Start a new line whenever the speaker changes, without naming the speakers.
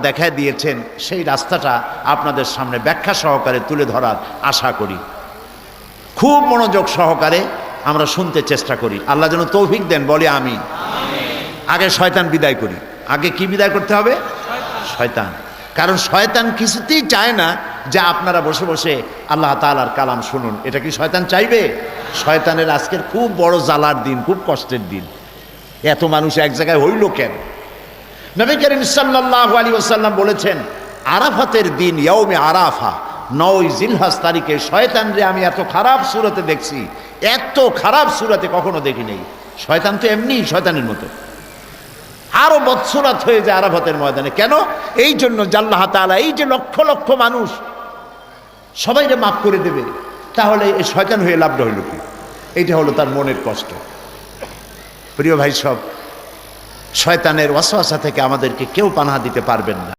দেখায় দিয়েছেন সেই রাস্তাটা আপনাদের সামনে ব্যাখ্যা সহকারে তুলে ধরার আশা করি। খুব মনোযোগ সহকারে আমরা শুনতে চেষ্টা করি। আল্লাহ যেন তৌফিক দেন, বলি আমিন। আগে শয়তান বিদায় করি। আগে কি বিদায় করতে হবে? শয়তান। কারণ শয়তান কিছুতেই চায় না যে আপনারা বসে বসে আল্লাহ তাআলার কালাম শুনুন। এটা কি শয়তান চাইবে? শয়তানের আজকের খুব বড় জ্বালার দিন, খুব কষ্টের দিন। এত মানুষ এক জায়গায় হইল কেন? নবী করিম সাল্লাল্লাহু আলাইহি ওয়াসাল্লাম বলেছেন, আরাফাতের দিন, ইয়াউমে আরাফা, 9 জিলহজ তারিখে শয়তানরে আমি এত খারাপ সূরতে দেখছি, এত খারাপ সূরতে কখনো দেখি নাই। শয়তান তো এমনি শয়তানের মতো আরো বৎসরাত হয়ে যায় আরাফাতের ময়দানে। কেন? এই জন্য আল্লাহ তাআলা এই যে লক্ষ লক্ষ মানুষ সবাইকে মাফ করে দেবে, তাহলে এই শয়তান হয়ে লাভ হইল কি? এইটা হলো তার মনের কষ্ট। প্রিয় ভাই সব, শয়তানের ওয়াসওয়াসা থেকে আমাদেরকে কেউ পানাহ দিতে পারবেন না।